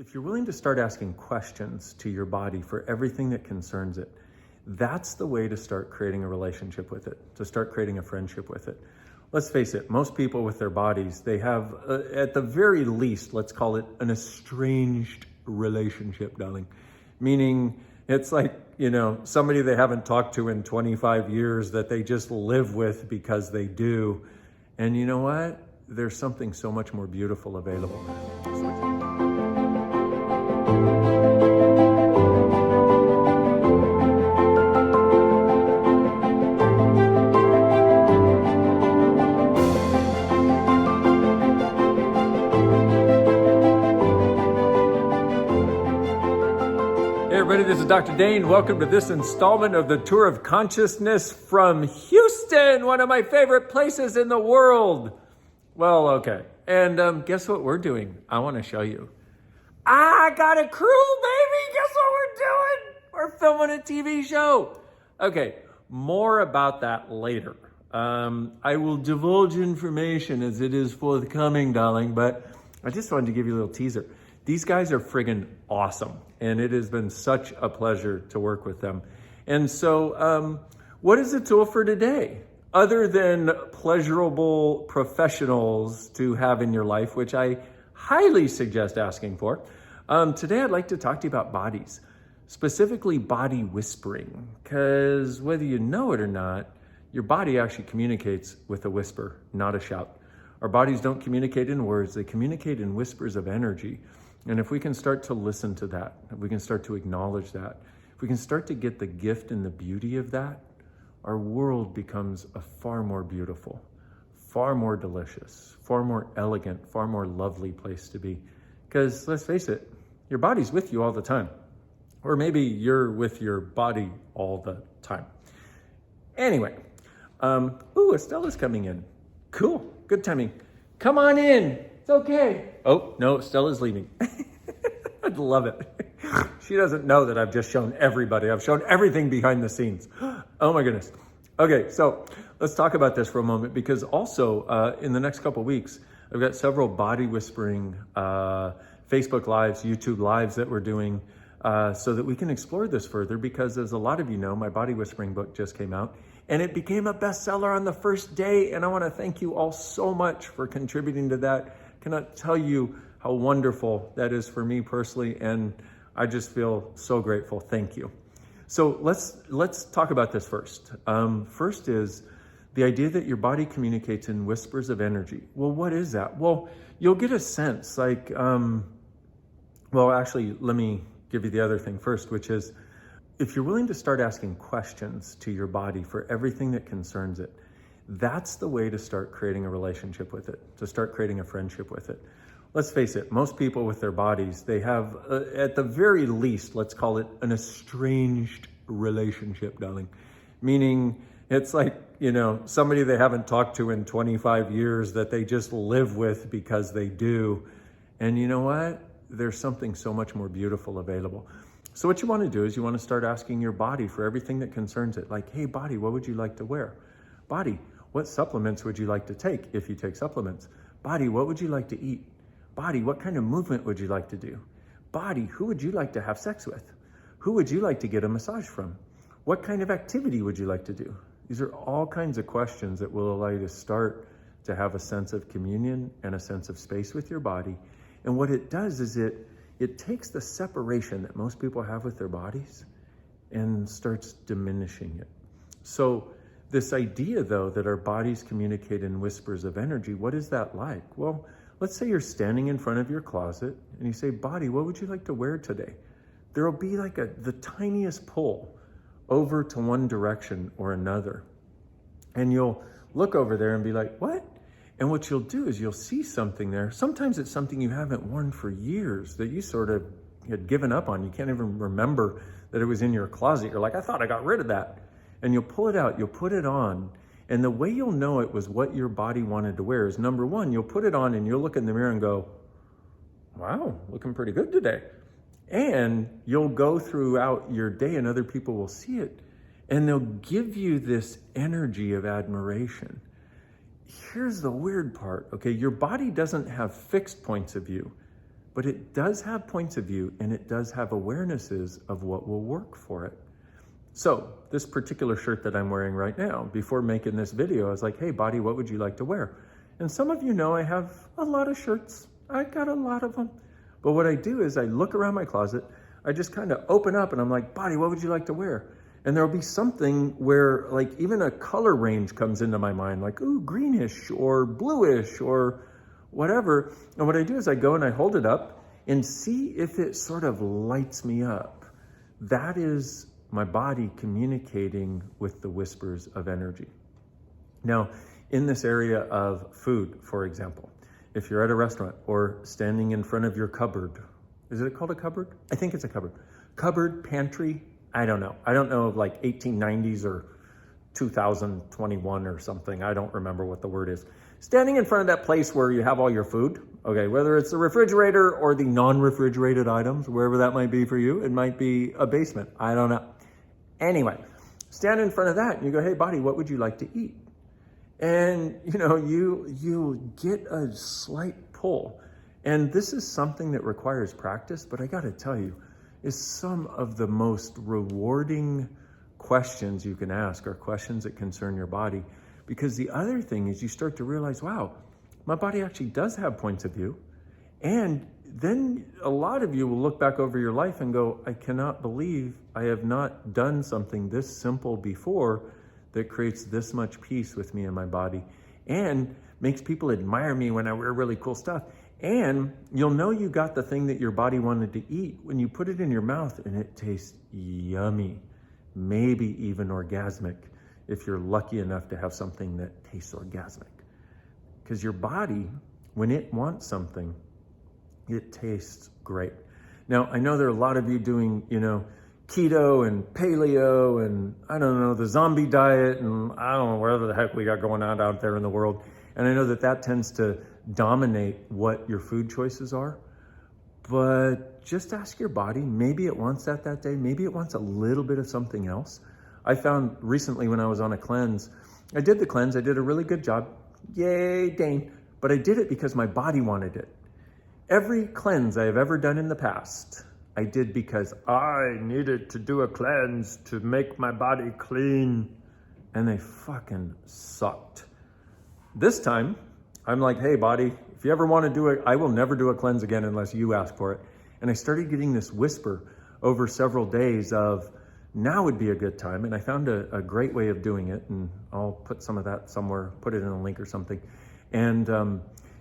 If you're willing to start asking questions to your body for everything that concerns it, that's the way to start creating a relationship with it, to start creating a friendship with it. Let's face it, most people with their bodies, they have, at the very least, let's call it an estranged relationship, darling. Meaning it's like, somebody they haven't talked to in 25 years that they just live with because they do. And you know what? There's something so much more beautiful available. Hey everybody, this is Dr. Dane. Welcome to this installment of the Tour of Consciousness from Houston, one of my favorite places in the world. Well, okay. And guess what we're doing? I want to show you. I got a crew, baby. Guess what we're doing? We're filming a TV show. Okay, more about that later. I will divulge information as it is forthcoming, darling, but I just wanted to give you a little teaser. These guys are friggin' awesome, and it has been such a pleasure to work with them. And so, what is the tool for today? Other than pleasurable professionals to have in your life, which I highly suggest asking for, today I'd like to talk to you about bodies, specifically body whispering, because whether you know it or not, your body actually communicates with a whisper, not a shout. Our bodies don't communicate in words, they communicate in whispers of energy. And if we can start to listen to that, if we can start to acknowledge that, if we can start to get the gift and the beauty of that, our world becomes a far more beautiful, far more delicious, far more elegant, far more lovely place to be. Because let's face it, your body's with you all the time. Or maybe you're with your body all the time. Anyway, Estella's coming in. Cool, good timing. Come on in, it's okay. Oh, no, Stella's leaving. I'd love it. She doesn't know that I've just shown everybody. I've shown everything behind the scenes. Oh my goodness. Okay, so let's talk about this for a moment because also in the next couple weeks, I've got several body whispering Facebook Lives, YouTube Lives that we're doing so that we can explore this further because as a lot of you know, my body whispering book just came out and it became a bestseller on the first day. And I want to thank you all so much for contributing to that. Cannot tell you how wonderful that is for me personally. And I just feel so grateful. Thank you. So let's talk about this first. First is the idea that your body communicates in whispers of energy. Well, what is that? Well, you'll get a sense like, well, actually, let me give you the other thing first, which is if you're willing to start asking questions to your body for everything that concerns it, that's the way to start creating a relationship with it, to start creating a friendship with it. Let's face it, most people with their bodies, they have, at the very least, let's call it an estranged relationship, darling. Meaning it's like, somebody they haven't talked to in 25 years that they just live with because they do. And you know what? There's something so much more beautiful available. So what you want to do is you want to start asking your body for everything that concerns it. Like, hey, body, what would you like to wear? Body, what supplements would you like to take if you take supplements? Body, what would you like to eat? Body, what kind of movement would you like to do? Body, who would you like to have sex with? Who would you like to get a massage from? What kind of activity would you like to do? These are all kinds of questions that will allow you to start to have a sense of communion and a sense of space with your body. And what it does is it takes the separation that most people have with their bodies and starts diminishing it. So this idea, though, that our bodies communicate in whispers of energy, what is that like? Well, let's say you're standing in front of your closet and you say, body, what would you like to wear today? There'll be like the tiniest pull over to one direction or another. And you'll look over there and be like, what? And what you'll do is you'll see something there. Sometimes it's something you haven't worn for years that you sort of had given up on. You can't even remember that it was in your closet. You're like, I thought I got rid of that. And you'll pull it out, you'll put it on. And the way you'll know it was what your body wanted to wear is number one, you'll put it on and you'll look in the mirror and go, wow, looking pretty good today. And you'll go throughout your day and other people will see it and they'll give you this energy of admiration. Here's the weird part, okay? Your body doesn't have fixed points of view, but it does have points of view and it does have awarenesses of what will work for it. So this particular shirt that I'm wearing right now, before making this video, I was like, hey, body, what would you like to wear? And some of you know I have a lot of shirts. I got a lot of them. But what I do is I look around my closet, I just kind of open up and I'm like, body, what would you like to wear? And there'll be something where like even a color range comes into my mind, like, ooh, greenish or bluish or whatever. And what I do is I go and I hold it up and see if it sort of lights me up. That is my body communicating with the whispers of energy. Now, in this area of food, for example, if you're at a restaurant or standing in front of your cupboard, is it called a cupboard? I think it's a cupboard. Cupboard, pantry, I don't know. I don't know, like 1890s or 2021 or something. I don't remember what the word is. Standing in front of that place where you have all your food, okay, whether it's the refrigerator or the non-refrigerated items, wherever that might be for you, it might be a basement, I don't know. Anyway, stand in front of that and you go, hey, body, what would you like to eat? And, you know, you get a slight pull. And this is something that requires practice, but I got to tell you, is some of the most rewarding questions you can ask are questions that concern your body. Because the other thing is you start to realize, wow, my body actually does have points of view. And then a lot of you will look back over your life and go, I cannot believe I have not done something this simple before that creates this much peace with me and my body and makes people admire me when I wear really cool stuff. And you'll know you got the thing that your body wanted to eat when you put it in your mouth and it tastes yummy, maybe even orgasmic, if you're lucky enough to have something that tastes orgasmic. Because your body, when it wants something, it tastes great. Now, I know there are a lot of you doing, you know, keto and paleo and I don't know, the zombie diet and I don't know whatever the heck we got going on out there in the world. And I know that that tends to dominate what your food choices are. But just ask your body, maybe it wants that day, maybe it wants a little bit of something else. I found recently when I was on a cleanse, I did the cleanse, I did a really good job. Yay, Dane. But I did it because my body wanted it. Every cleanse I have ever done in the past, I did because I needed to do a cleanse to make my body clean. And they fucking sucked. This time, I'm like, hey, body, if you ever want to do it, I will never do a cleanse again unless you ask for it. And I started getting this whisper over several days of, now would be a good time. And I found a great way of doing it. And I'll put some of that somewhere, put it in a link or something. And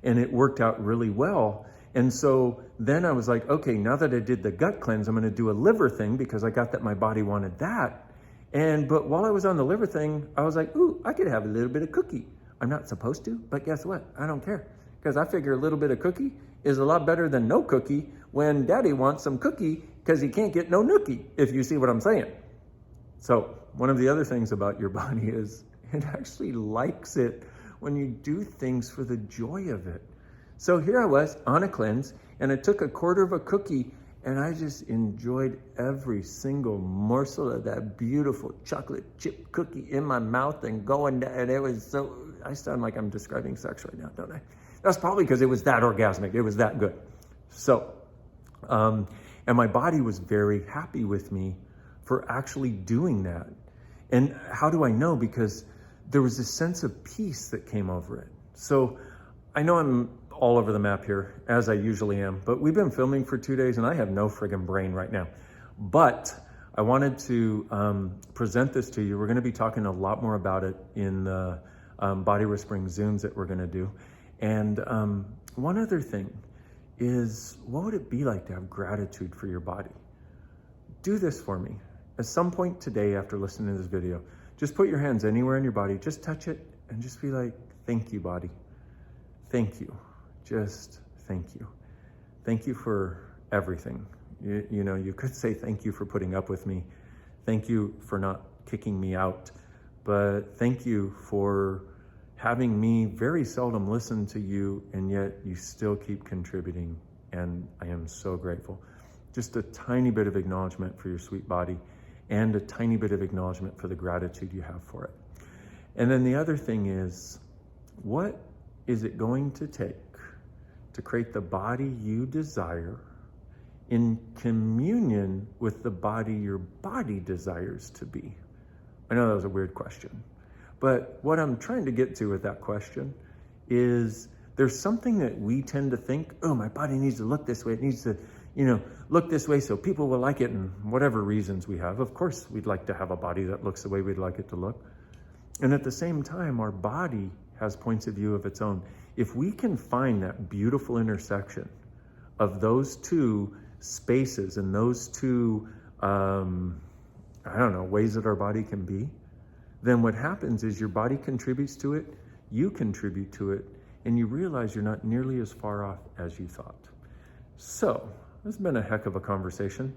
it worked out really well. And so then I was like, okay, now that I did the gut cleanse, I'm going to do a liver thing because I got that my body wanted that. But while I was on the liver thing, I was like, ooh, I could have a little bit of cookie. I'm not supposed to, but guess what? I don't care. Because I figure a little bit of cookie is a lot better than no cookie when daddy wants some cookie because he can't get no nookie, if you see what I'm saying. So one of the other things about your body is it actually likes it when you do things for the joy of it. So here I was on a cleanse and I took a quarter of a cookie and I just enjoyed every single morsel of that beautiful chocolate chip cookie in my mouth and going down. And it was so, I sound like I'm describing sex right now, don't I? That's probably because it was that orgasmic. It was that good. So, and my body was very happy with me for actually doing that. And how do I know? Because there was this sense of peace that came over it. So I know I'm all over the map here, as I usually am, but we've been filming for 2 days and I have no friggin' brain right now. But I wanted to present this to you. We're gonna be talking a lot more about it in the Body Whispering Zooms that we're gonna do. And one other thing is, what would it be like to have gratitude for your body? Do this for me. At some point today, after listening to this video, just put your hands anywhere in your body, just touch it and just be like, thank you, body. Thank you. Just thank you. Thank you for everything. You know, you could say thank you for putting up with me. Thank you for not kicking me out. But thank you for having me very seldom listen to you, and yet you still keep contributing. And I am so grateful. Just a tiny bit of acknowledgement for your sweet body and a tiny bit of acknowledgement for the gratitude you have for it. And then the other thing is, what is it going to take to create the body you desire in communion with the body your body desires to be? I know that was a weird question, but what I'm trying to get to with that question is there's something that we tend to think, oh, my body needs to look this way. It needs to, look this way so people will like it, and whatever reasons we have. Of course, we'd like to have a body that looks the way we'd like it to look. And at the same time, our body has points of view of its own. If we can find that beautiful intersection of those two spaces and those two, ways that our body can be, then what happens is your body contributes to it, you contribute to it, and you realize you're not nearly as far off as you thought. So, this has been a heck of a conversation.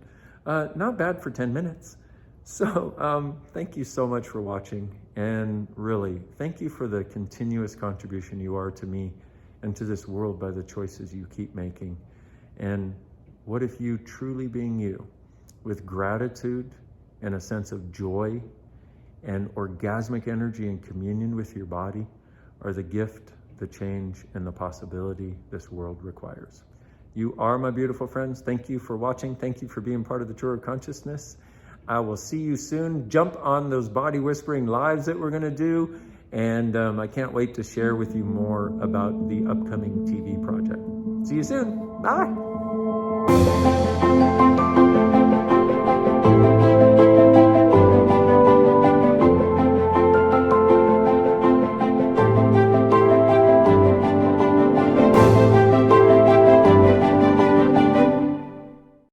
Not bad for 10 minutes. So, thank you so much for watching, and really, thank you for the continuous contribution you are to me and to this world by the choices you keep making. And what if you truly being you, with gratitude and a sense of joy and orgasmic energy and communion with your body, are the gift, the change, and the possibility this world requires. You are my beautiful friends. Thank you for watching. Thank you for being part of the Tour of Consciousness. I will see you soon. Jump on those body whispering lives that we're going to do. And I can't wait to share with you more about the upcoming TV project. See you soon. Bye.